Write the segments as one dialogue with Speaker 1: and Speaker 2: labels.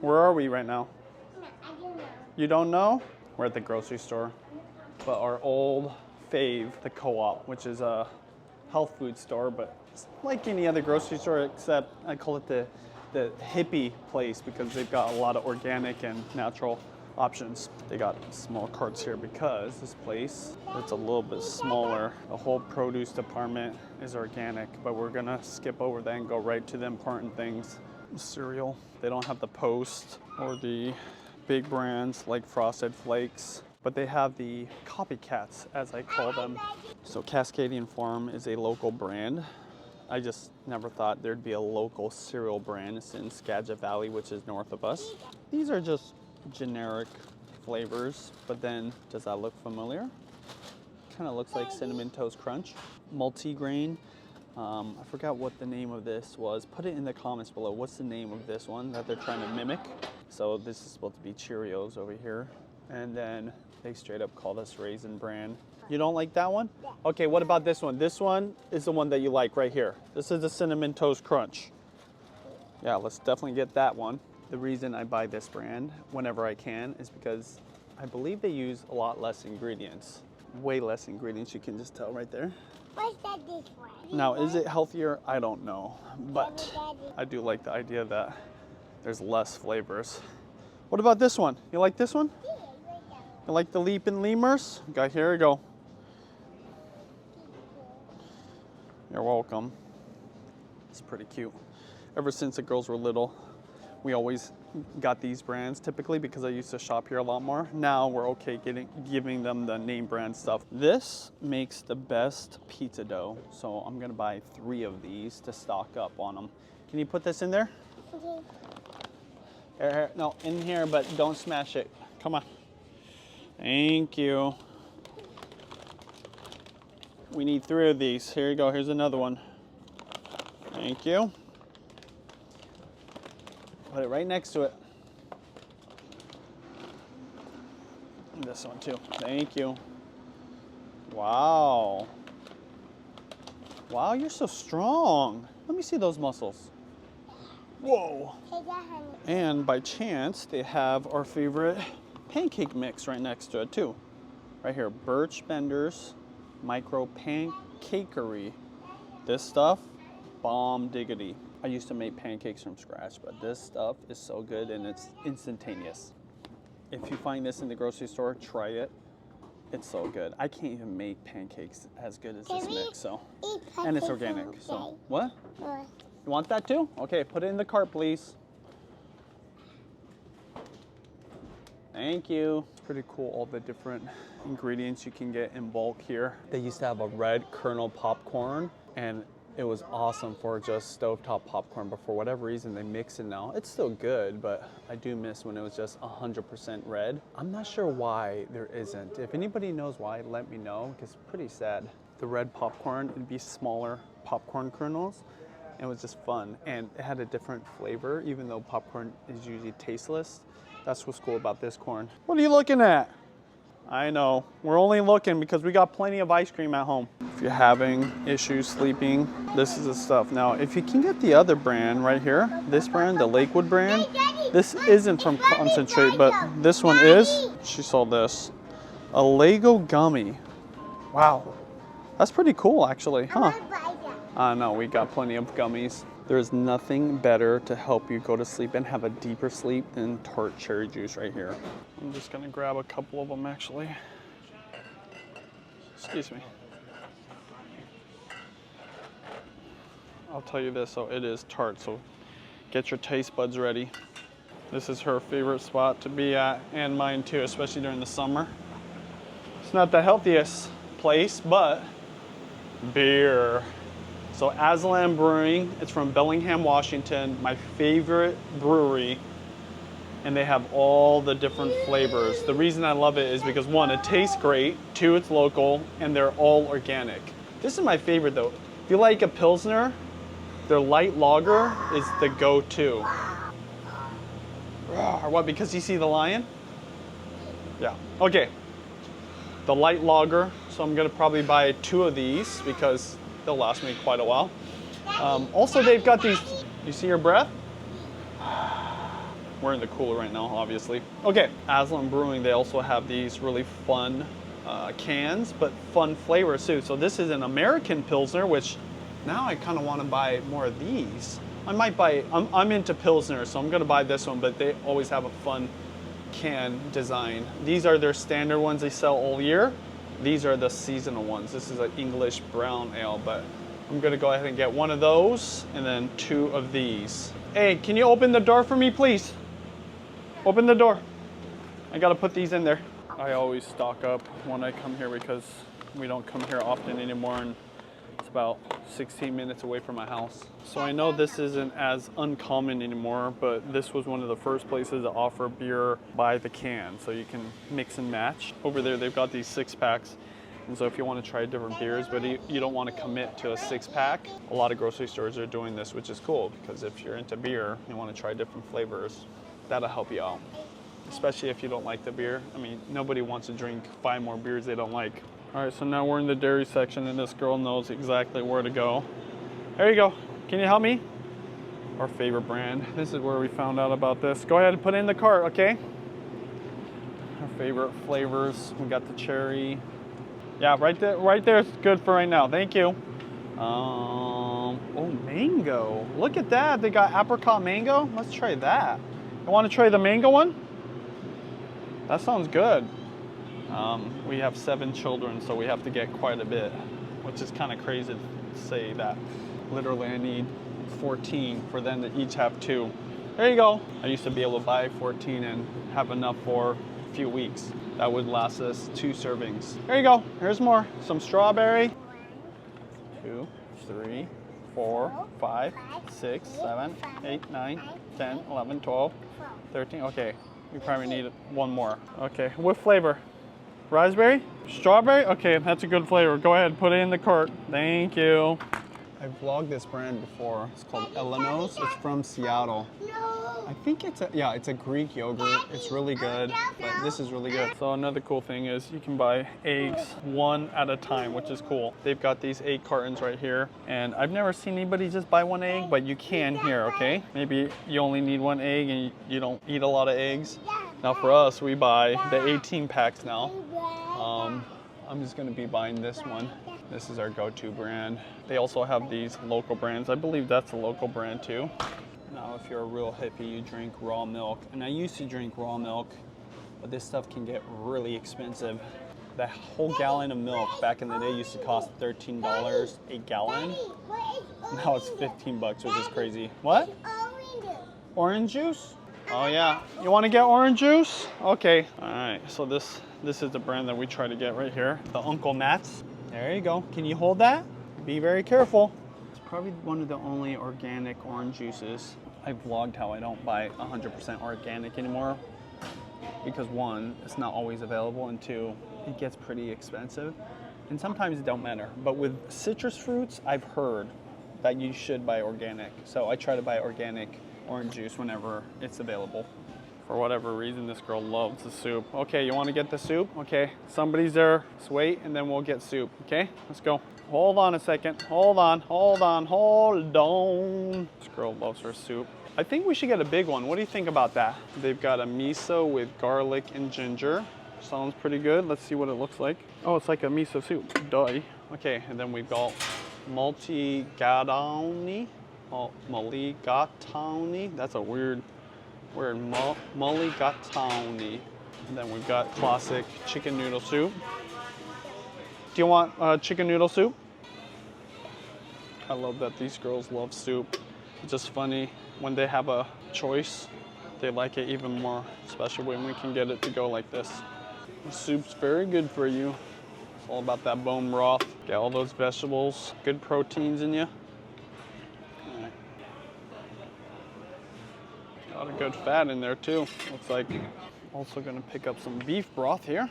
Speaker 1: Where are we right now?
Speaker 2: No, I don't know.
Speaker 1: You don't know? We're at the grocery store. But our old fave, the Co-op, which is a health food store, but it's like any other grocery store, except I call it the hippie place because they've got a lot of organic and natural options. They got small carts here because this place, it's a little bit smaller. The whole produce department is organic, but we're gonna skip over that and go right to the important things. Cereal, they don't have the Post or the big brands like Frosted Flakes, but they have the copycats, as I call them. So Cascadian Farm is a local brand. I just never thought there'd be a local cereal brand. It's in Skagit Valley, which is north of us. These are just generic flavors, but then does that look familiar? Kind of looks like Cinnamon Toast Crunch. Multigrain. I forgot what the name of this was. Put it in the comments below. What's the name of this one that they're trying to mimic? So this is supposed to be Cheerios over here. And then they straight up call this Raisin Bran. You don't like that one?
Speaker 2: Yeah.
Speaker 1: Okay, what about this one? This one is the one that you like right here. This is the Cinnamon Toast Crunch. Yeah, let's definitely get that one. The reason I buy this brand whenever I can is because I believe they use a lot less ingredients. Way less ingredients, you can just tell right there.
Speaker 2: What's that this one?
Speaker 1: Now, is it healthier? I don't know, but I do like the idea that there's less flavors. What about this one? You like this one?
Speaker 2: Yeah, right there.
Speaker 1: You like the Leap and Lemurs? Okay, here we go. You're welcome. It's pretty cute. Ever since the girls were little, we always got these brands typically because I used to shop here a lot more. Now we're okay giving them the name brand stuff. This makes the best pizza dough, so I'm gonna buy 3 of these to stock up on them. Can you put this in there?
Speaker 2: Okay.
Speaker 1: Here, no, in here, but don't smash it. Come on. Thank you. We need 3 of these. Here you go, here's another one. Thank you. Put it right next to it. And this one too. Thank you. Wow. Wow, you're so strong. Let me see those muscles. Whoa.
Speaker 2: Take that, honey.
Speaker 1: And by chance, they have our favorite pancake mix right next to it too. Right here, Birch Bender's Micro Pancakery. This stuff, bomb diggity. I used to make pancakes from scratch, but this stuff is so good and it's instantaneous. If you find this in the grocery store, try it. It's so good. I can't even make pancakes as good as this mix, so. And it's organic, so. What? You want that too? Okay, put it in the cart, please. Thank you. Pretty cool, all the different ingredients you can get in bulk here. They used to have a red kernel popcorn, and it was awesome for just stovetop popcorn, but for whatever reason they mix it now. It's still good, but I do miss when it was just 100% red. I'm not sure why there isn't. If anybody knows why, let me know, because it's pretty sad. The red popcorn, it'd be smaller popcorn kernels, and it was just fun. And it had a different flavor, even though popcorn is usually tasteless. That's what's cool about this corn. What are you looking at? I know, we're only looking because we got plenty of ice cream at home. If you're having issues sleeping, this is the stuff. Now, if you can get the other brand right here, this brand, the Lakewood brand, this isn't from concentrate, but this one is. She sold this. A Lego gummy. Wow, that's pretty cool actually, huh? No, we got plenty of gummies. There's nothing better to help you go to sleep and have a deeper sleep than tart cherry juice right here. I'm just gonna grab a couple of them actually. Excuse me. I'll tell you this, so it is tart, so get your taste buds ready. This is her favorite spot to be at, and mine too, especially during the summer. It's not the healthiest place, but beer. So Aslan Brewing, it's from Bellingham, Washington, my favorite brewery, and they have all the different flavors. The reason I love it is because 1, it tastes great, 2, it's local, and they're all organic. This is my favorite though. If you like a Pilsner, their light lager is the go-to. What, because you see the lion? Yeah, okay. The light lager, so I'm gonna probably buy 2 of these because they'll last me quite a while. Also, they've got these, you see your breath? We're in the cooler right now, obviously. Okay, Aslan Brewing, they also have these really fun cans, but fun flavors too. So this is an American Pilsner, which now I kind of want to buy more of these. I might buy, I'm into Pilsner, so I'm gonna buy this one, but they always have a fun can design. These are their standard ones they sell all year. These are the seasonal ones. This is an English brown ale, but I'm gonna go ahead and get one of those and then 2 of these. Hey, can you open the door for me, please? Open the door. I gotta put these in there. I always stock up when I come here because we don't come here often anymore, and it's about 16 minutes away from my house. So I know this isn't as uncommon anymore, but this was one of the first places to offer beer by the can, so you can mix and match. Over there, they've got these 6-packs. And so if you want to try different beers, but you don't want to commit to a 6-pack, a lot of grocery stores are doing this, which is cool, because if you're into beer, you want to try different flavors, that'll help you out. Especially if you don't like the beer. I mean, nobody wants to drink 5 more beers they don't like. All right, so now we're in the dairy section, and this girl knows exactly where to go. There you go. Can you help me? Our favorite brand. This is where we found out about this. Go ahead and put it in the cart, okay? Our favorite flavors. We got the cherry. Yeah, right there is good for right now. Thank you. Oh, mango. Look at that. They got apricot mango. Let's try that. You want to try the mango one? That sounds good. We have 7 children, so we have to get quite a bit, which is kind of crazy to say that. Literally, I need 14 for them to each have 2. There you go. I used to be able to buy 14 and have enough for a few weeks. That would last us 2 servings. There you go. Here's more. Some strawberry. 2, 3, 4, 5, 6, 7, 8, 9, 10, 11, 12, 13. Okay, we probably need one more. Okay, what flavor? Raspberry? Strawberry? Okay, that's a good flavor. Go ahead, put it in the cart. Thank you. I've vlogged this brand before. It's called Elenos. It's from Seattle. I think it's a Greek yogurt. It's really good, but this is really good. So another cool thing is you can buy eggs 1 at a time, which is cool. They've got these 8 cartons right here, and I've never seen anybody just buy 1 egg, but you can here, okay? Maybe you only need 1 egg and you don't eat a lot of eggs. Now for us, we buy the 18 packs now. I'm just gonna be buying this one. This is our go-to brand. They also have these local brands. I believe that's a local brand too. Now, if you're a real hippie, you drink raw milk. And I used to drink raw milk, but this stuff can get really expensive. The whole gallon of milk back in the day used to cost $13 a gallon. Now it's 15 bucks, which is crazy. What? Orange juice? Oh yeah. You want to get orange juice? Okay. All right. So this is the brand that we try to get right here. The Uncle Matt's. There you go. Can you hold that? Be very careful. It's probably one of the only organic orange juices. I vlogged how I don't buy 100% organic anymore because 1, it's not always available, and 2, it gets pretty expensive. And sometimes it don't matter. But with citrus fruits, I've heard that you should buy organic. So I try to buy organic orange juice whenever it's available. For whatever reason, this girl loves the soup. Okay, you want to get the soup? Okay, somebody's there. Let's wait, and then we'll get soup. Okay, let's go. Hold on a second. Hold on. This girl loves her soup. I think we should get a big one. What do you think about that? They've got a miso with garlic and ginger. Sounds pretty good. Let's see what it looks like. Oh, it's like a miso soup. Duh. Okay, and then we've got multigatawni. Oh, mulligatawni. That's a weird word. Mulligatawni. And then we've got classic chicken noodle soup. Do you want chicken noodle soup? I love that these girls love soup. It's just funny when they have a choice, they like it even more, especially when we can get it to go like this. The soup's very good for you. It's all about that bone broth. Get all those vegetables, good proteins in you. Right. A lot of good fat in there too. Looks like also gonna pick up some beef broth here.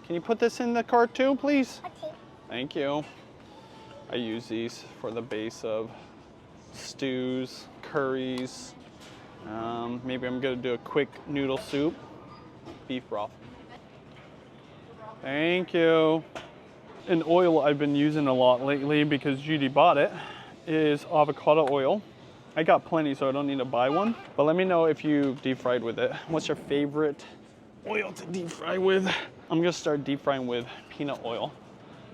Speaker 1: Can you put this in the cart too, please?
Speaker 2: Okay.
Speaker 1: Thank you. I use these for the base of stews, curries. Maybe I'm gonna do a quick noodle soup, beef broth. Thank you. An oil I've been using a lot lately because Judy bought it is avocado oil. I got plenty, so I don't need to buy one. But let me know if you deep fried with it. What's your favorite oil to deep fry with? I'm gonna start deep frying with peanut oil.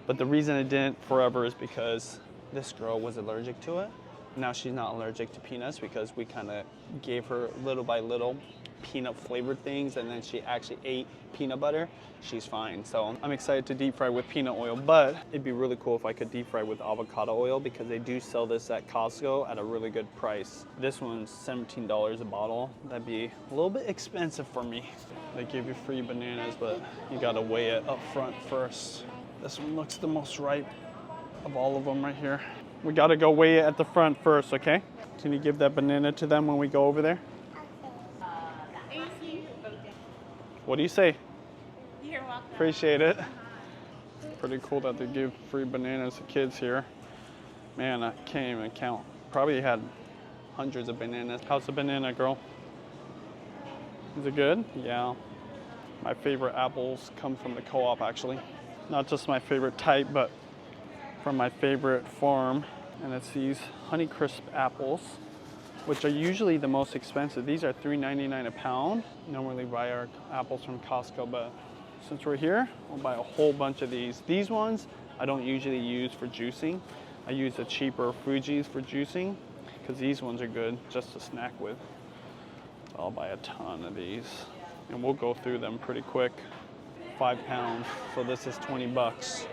Speaker 1: But the reason I didn't forever is because this girl was allergic to it. Now she's not allergic to peanuts because we kind of gave her little by little peanut flavored things, and then she actually ate peanut butter. She's fine. So I'm excited to deep fry with peanut oil, but it'd be really cool if I could deep fry with avocado oil because they do sell this at Costco at a really good price. This one's $17 a bottle. That'd be a little bit expensive for me. They give you free bananas, but you gotta weigh it up front first. This one looks the most ripe of all of them right here. We gotta go weigh it at the front first, okay? Can you give that banana to them when we go over there? What do you say?
Speaker 3: You're welcome.
Speaker 1: Appreciate it. Pretty cool that they give free bananas to kids here. Man, I can't even count. Probably had hundreds of bananas. How's the banana, girl? Is it good? Yeah. My favorite apples come from the co-op, actually. Not just my favorite type, but from my favorite farm. And it's these Honeycrisp apples, which are usually the most expensive. These are $3.99 a pound. Normally buy our apples from Costco, but since we're here, we'll buy a whole bunch of these. These ones I don't usually use for juicing. I use the cheaper Fuji's for juicing because these ones are good just to snack with. So I'll buy a ton of these and we'll go through them pretty quick. 5 pounds, so this is 20 bucks.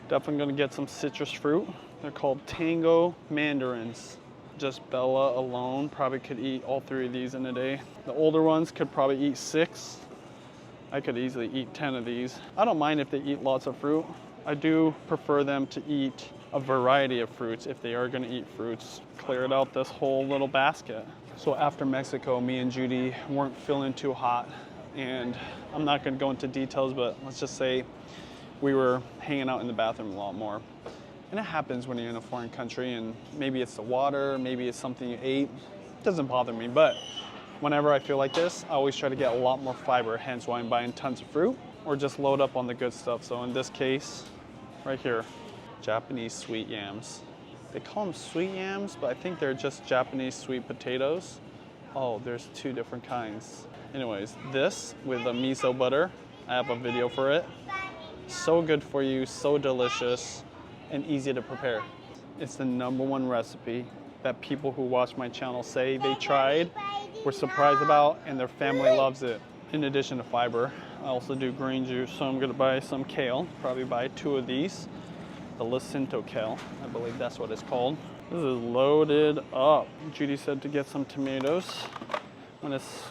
Speaker 1: Definitely gonna get some citrus fruit. They're called Tango mandarins. Just Bella alone probably could eat all 3 of these in a day. The older ones could probably eat 6. I could easily eat 10 of these. I don't mind if they eat lots of fruit. I do prefer them to eat a variety of fruits if they are gonna eat fruits. Cleared out this whole little basket. So after Mexico, me and Judy weren't feeling too hot, and I'm not gonna go into details, but let's just say we were hanging out in the bathroom a lot more. And it happens when you're in a foreign country, and maybe it's the water, maybe it's something you ate. It doesn't bother me, but whenever I feel like this, I always try to get a lot more fiber, hence why I'm buying tons of fruit, or just load up on the good stuff. So in this case, right here, Japanese sweet yams. They call them sweet yams, but I think they're just Japanese sweet potatoes. Oh, there's 2 different kinds. Anyways, this with the miso butter, I have a video for it. So good for you, so delicious, and easy to prepare. It's the #1 recipe that people who watch my channel say they tried, were surprised about, and their family loves it. In addition to fiber, I also do green juice, so I'm gonna buy some kale, probably buy 2 of these. The Jacinto kale, I believe that's what it's called. This is loaded up. Judy said to get some tomatoes. When it's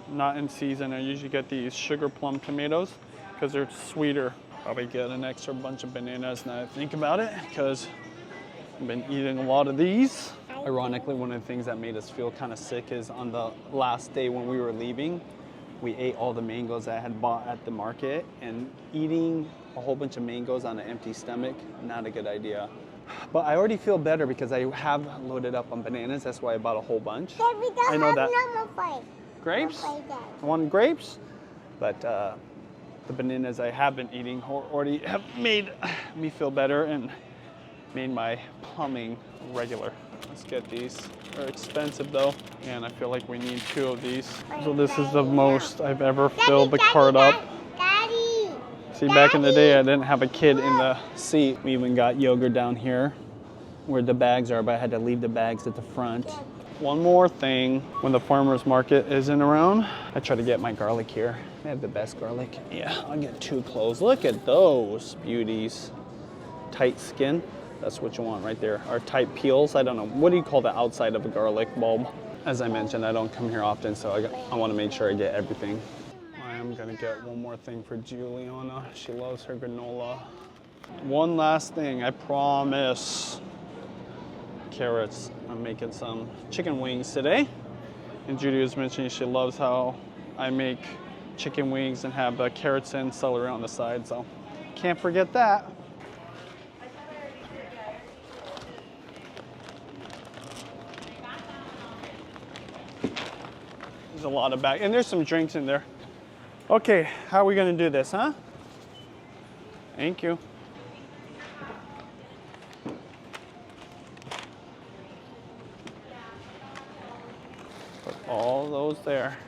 Speaker 1: not in season, I usually get these sugar plum tomatoes because they're sweeter. Probably get an extra bunch of bananas now that I think about it, because I've been eating a lot of these. Ironically, one of the things that made us feel kind of sick is on the last day when we were leaving, we ate all the mangoes I had bought at the market, and eating a whole bunch of mangoes on an empty stomach, not a good idea. But I already feel better because I have loaded up on bananas. That's why I bought a whole bunch. I know that. Grapes? I want grapes? But the bananas I have been eating already have made me feel better and made my plumbing regular. Let's get these. They're expensive though, and I feel like we need 2 of these. So this is the most I've ever filled the cart up. See, back in the day, I didn't have a kid in the seat. We even got yogurt down here where the bags are, but I had to leave the bags at the front. One more thing, when the farmer's market isn't around, I try to get my garlic here. They have the best garlic. Yeah, I'll get 2 cloves. Look at those beauties. Tight skin, that's what you want right there. Or tight peels, I don't know. What do you call the outside of a garlic bulb? As I mentioned, I don't come here often, so I want to make sure I get everything. I'm gonna get one more thing for Juliana. She loves her granola. One last thing, I promise. Carrots. I'm making some chicken wings today. And Judy was mentioning she loves how I make chicken wings and have carrots and celery on the side, so can't forget that. There's a lot of bags, and there's some drinks in there. Okay, how are we gonna do this, huh? Thank you. all those there.